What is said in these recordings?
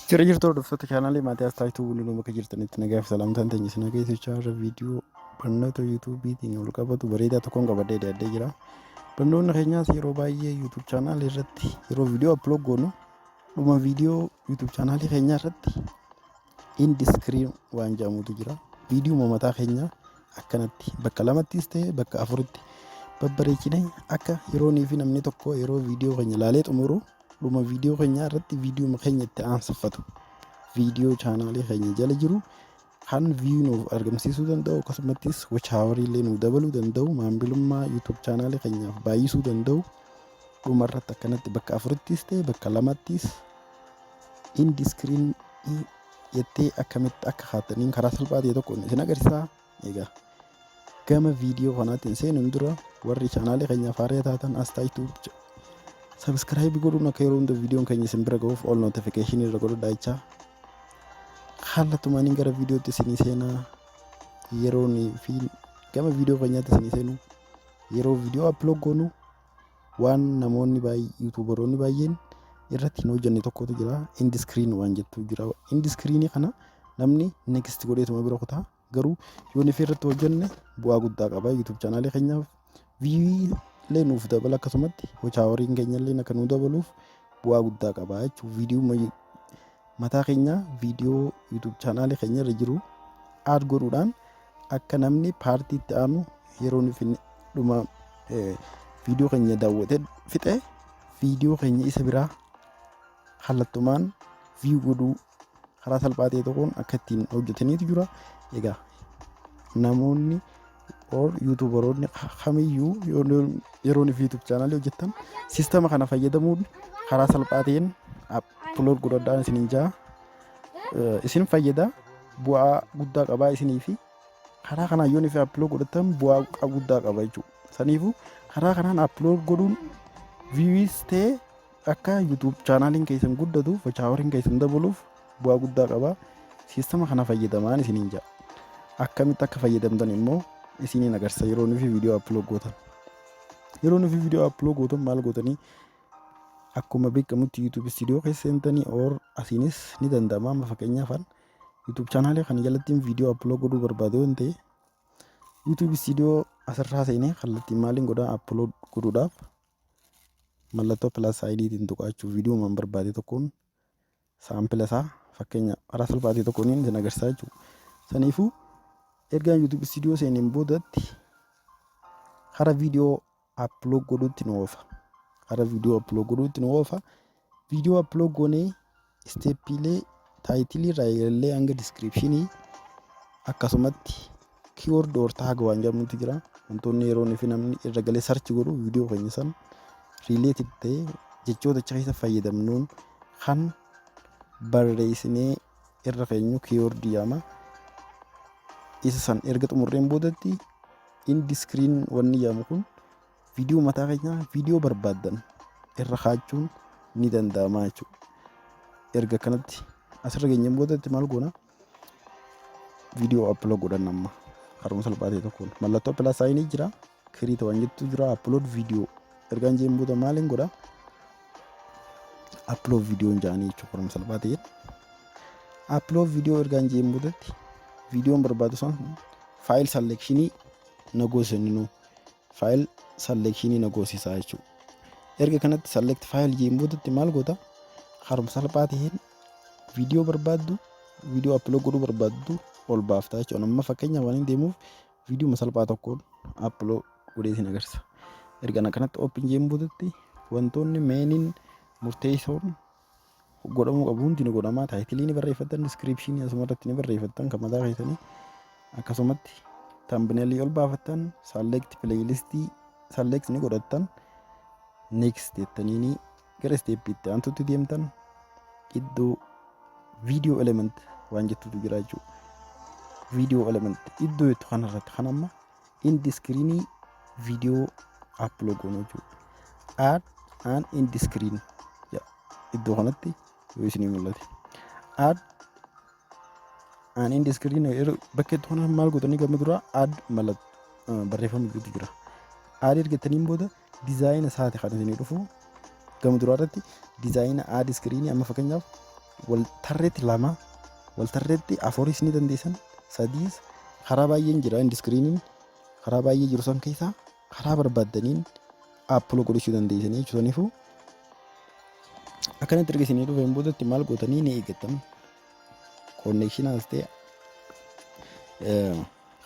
Jirto dhuftoota chaanaalii Maatiyaas Taayituu Wuliluu bakka jirtanitti nagaa fi salaamtaan teenye isin agarsiisaa irra viidiyoo barnoota yuutuubiitiin wal qabatu bareedaa tokkoon qabadee dhiyaatee jira. Barnoonni keenyaas yeroo baay'ee yuutuub chaanaalii irratti yeroo viidiyoo upload goonu dhuma viidiyoo yuutuub chaanaalii keenyaa irratti indiskiriin waan jedhamutu jira. Viidiyoo mataa keenyaa akkanatti bakka lamattis ta'e bakka afuritti babbareechinee akka yeroonii fi namni tokko yeroo viidiyoo keenya ilaalee xumuru dhuma viidiyoo keenya irratti viidiyoo keenya itti aansifatu viidiyoo chaanaalii keenya jala jiru kan view nuuf argamsiisuu danda'u akkasumattis watchaawarii illee nuuf dabaluu danda'u maamilummaa yuutuub chaanaalii keenyaaf baay'isuu danda'u dhuma irratti akkanatti bakka afurittis ta'e bakka lamattis indiskiriin jettee akkamitti akka kaataniin karaa salphaa ta'e tokko isin agarsiisaa. Egaa gama viidiyoo kanaatiin seenuun dura warri chaanaalii keenyaaf haaraa taatan as taa'aa subscribe godhuun akka yeroo hunda viidiyoon keenya isin bira ga'uuf all notification irra godhadhaa jecha haalatumaan gara viidiyootti isinii seenaa yeroon fi gama viidiyoo keenyaatti isinii seenu yeroo viidiyoo upload goonu waan namoonni baay'ee yuutuubaroonni baay'een irratti hin hojjenne tokkotu jira. Indiskiriin waan jettu jira. Indiskiriinii kana namni next godheetuma bira kutaa garuu yoo nufi irratti hojjenne bu'aa guddaa qaba yuutuub chaanaalii keenyaaf view illee nuuf dabala akkasumatti wachaawariin keenya illee akka nuuf dabaluuf bu'aa guddaa qaba jechuudha. Viidiyoo mataa keenya viidiyoo yuutuub chaanaalii keenya irra jiru aad godhuudhaan akka namni paartii itti aanu yeroo nufi dhuma viidiyoo keenya daawwatee fixe viidiyoo keenya isa biraa haalatumaan view godhuu karaa salphaa ta'e tokkoon akka ittiin hojjetaniitu jira. Egaa namoonni yuutuubaroonni kamiyyuu yeroo nufi yuutuub chaanaalii hojjetan siistama kana fayyadamuun karaa salphaa ta'een upload godhadhaan isiniin jaa isin fayyada bu'aa guddaa qabaa isinii fi karaa kanaan yoo nufi upload godhatan bu'aa guddaa qaba jechuudha. Saniifuu karaa kanaan upload godhuun views ta'e akka yuutuub chaanaaliin keessan guddatuuf wachaawariin keessan dabaluuf bu'aa guddaa qaba. Siistama kana fayyadamaan isiniin jaa akkamitti akka fayyadamtan immoo isiniin agarsiisa. Yeroo nufi viidiyoo upload gootan maal gootanii akkuma beekamutti yuutuub studio keessa seentanii or asiinis ni danda'ama. Amma fakkeenyaaf yuutuub chaanaalii kana jalatti viidiyoo upload godhuu barbaade waan ta'e yuutuub studio asirraa seenee kallattiin maaliin godhaa upload godhuudhaaf mallattoo plus IDtiin tuqaachuu viidiyoo man barbaade tokkoon saampila isaa fakkeenya karaa salphaa ta'e tokkoon isin agarsiisaa jechuudha. Saniifuu ergaan yuutuub studio seeneen boodatti karaa viidiyoo upload godhuutti nu oofa. Viidiyoo upload goonee steppiilee taayitilii irraa illee hanga descriptionii akkasumatti keyword or tag waan jedhamutu jira. Wantoonni yeroo nufi namni irra galee search godhu viidiyoo keenya san related ta'e jechoota achi keessa fayyadamnuun kan barreessinee irra keenyu keyword jedhama. Isa san erga xumurreen boodatti indiskiriin wanni jedhamu kun viidiyoo mataa keenyaa viidiyoo barbaaddan irra kaachuun ni danda'ama jechuudha. Erga kanatti asirra geenyeen boodatti maal goona viidiyoo upload godhan amma karuma salphaa ta'e tokkoon mallattoo plus saayinii jira kiriita waan jettu jira upload viidiyoo ergaan jeen booda maaliin godha upload viidiyoon jedhanii jechuudha. Karuma salphaa ta'een upload viidiyoo ergaan jeen boodatti viidiyoon barbaadu san faayil selekshinii nagoosinu faayil selekshinii nagoosisaa jechuudha. Erga kanatti select faayil jeen boodatti maal goota karuma salphaa ta'een viidiyoo barbaaddu viidiyoo upload godhuu barbaaddu ol baaftaa jechuudha. Amma fakkeenyaaf waan hin deemuuf viidiyoo salphaa tokkoon upload godhee isin agarsiisa. Erga kanatti open jeen boodatti wantoonni meeniin murteessoon godhamuu qabu hundi ni godhama. Taayitilii ni barreeffattan, descriptionii asuma irratti ni barreeffattan kan mataa keessanii akkasumatti thumbnailii ol baafattan select playlistii select ni godhattan next jettanii gara steppiitti aantutti deemtan iddoo video element waan jettutu jira jechuudha. Video element iddoo jettu kanarratti kan amma indiskiriinii video upload goonu jechuudha. Add an indiskiriin iddoo kanatti yoo isinii mul'ate add an indiskiriin bakka itti kana maal gootanii gama dura add barreeffama jirutu jira. Add ergataniin booda dizaayina isaati kan isinii dhufu gama duraa irratti dizaayina add iskiriinii amma fakkeenyaaf wal tarreetti 2 wal tarreetti 4 ni dandeessan 3 karaa baay'een jira indiskiriiniin karaa baay'ee jiru san keessaa karaa barbaaddaniin appiloo godhachuu dandeessanii jechuudha. Akkanatti erga isinii dhufeen boodatti maal gootanii ni eeggattan konneekshinaas ta'e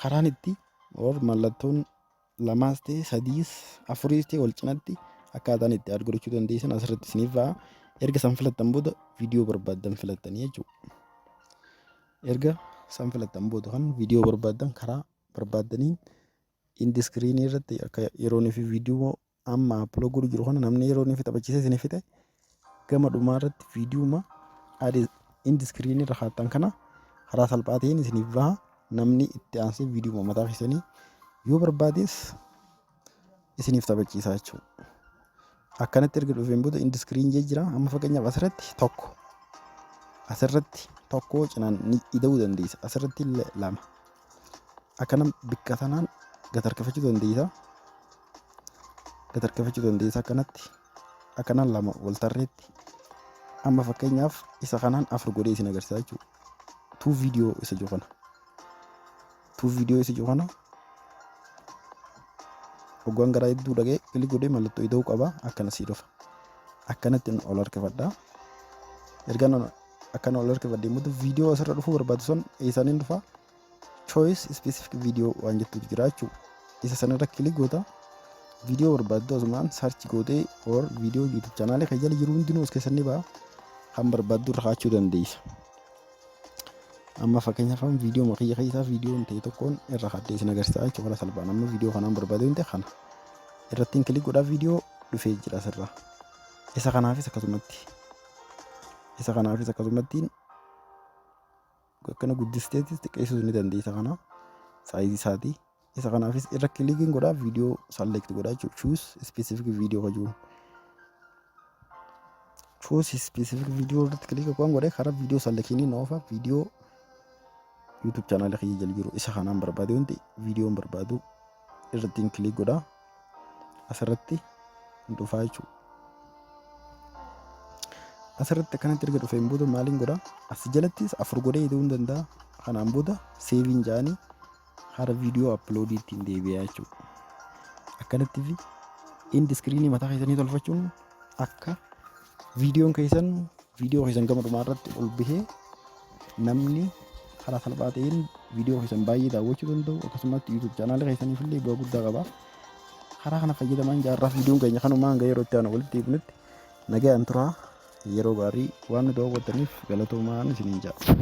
karaan itti mallattoon 2 ta'e 3 4 ta'e wal cinatti akkaataan itti add godhachuu dandeessan asirratti isiniif ba'a. Erga san filattan booda viidiyoo barbaaddan filattanii jechuudha. Erga san filattan booda kan viidiyoo barbaaddan karaa barbaaddaniin indiskiriinii irratti akka yeroonii fi viidiyoo amma appiloo godhu jiru kana namni yeroonii fi taphachiisee isiniif ta'e gama dhumaa irratti viidiyooma indiskiriinii irra kaattan kana karaa salphaa ta'een isiniif baha. Namni itti aansee viidiyoo mataa keessanii yoo barbaades isiniif taphachiisaa jechuudha. Akkanatti erga dhufeen booda indiskiriinii jira. Amma fakkeenyaaf asirratti tokko cinaan ni ida'uu dandeessa. Asirratti 2 akkana bikka sanaan gatarkifachuu dandeessa. Akkanatti akkanaan 2 wal tarreetti. Amma fakkeenyaaf isa kanaan 4 godhee isin agarsiisa jechuudha. 2 viidiyoo isa jiru kana. Hoggaan garaa hedduu dhagee kilik godhee mallattoo ida'uu qaba. Akkana sii dhufa. Akkanatti ol harkifadhaa. Ergaan akkana ol harkifadhee immoo viidiyoo asirra dhufuu barbaadu sun eessaniin dhufa. Choice specific video waan jettutu jira jechuudha. Isa sanarra kilik goota. Viidiyoo barbaaddu asumaan sarchi gootee or viidiyoo YouTube chaanaalee kan jala jiru hundinuu as keessatti ni ba'a. Kan barbaaddu irra kaachuu dandeessa. Amma fakkeenyaaf viidiyoo makiyya keessaa viidiyoo ta'e tokkoon irra kaadhee isin agarsiisa jechuudha salphaan. Amma viidiyoo kanaan barbaadu hin ta'e kana irratti kilik godhaa viidiyoo dhufee jira asirra. Isa kanaafis akkasumatti akkana guddisteetis xiqqeessuu ni dandeessa kana saayizii isaatii. Isa kanaafis irra kilikiin godhaa viidiyoo select godhaa jechuudha. Choose specific video kajuun. Choose specific video irratti kilika kan godhee karaa viidiyoo selection noofa viidiyoo YouTube channel kiyya jala jiru isa kanaan barbaade wanti viidiyoon barbaadu irratti kilik godhaa asirratti dhufaa jechuudha. Asirratti akkanatti erga dhufeen booda maaliin godhaa as jalattis 4 godhee ida'uu ni danda'a. Kanaan booda seeviin jaanii hara viidiyoo uploadii ittiin deebi'aa jechuudha. Akkanatti fi indiskiriinii mataa keessanii tolfachuun akka viidiyoo keessan gama dhumaa irratti ol bahee namni karaa salphaa ta'een viidiyoo keessan baay'ee daawwachuu danda'u. Akkasumas YouTube chaanaalee keessaniif illee bu'aa guddaa qaba. Karaa kana fayyadamaan jaarraaf viidiyoon keenya kanumaan hanga yeroo itti aanu walitti deebinutti nagaan turaa. Yeroo gaarii waan nu daawwattaniif galatoomaa isiniin jedha.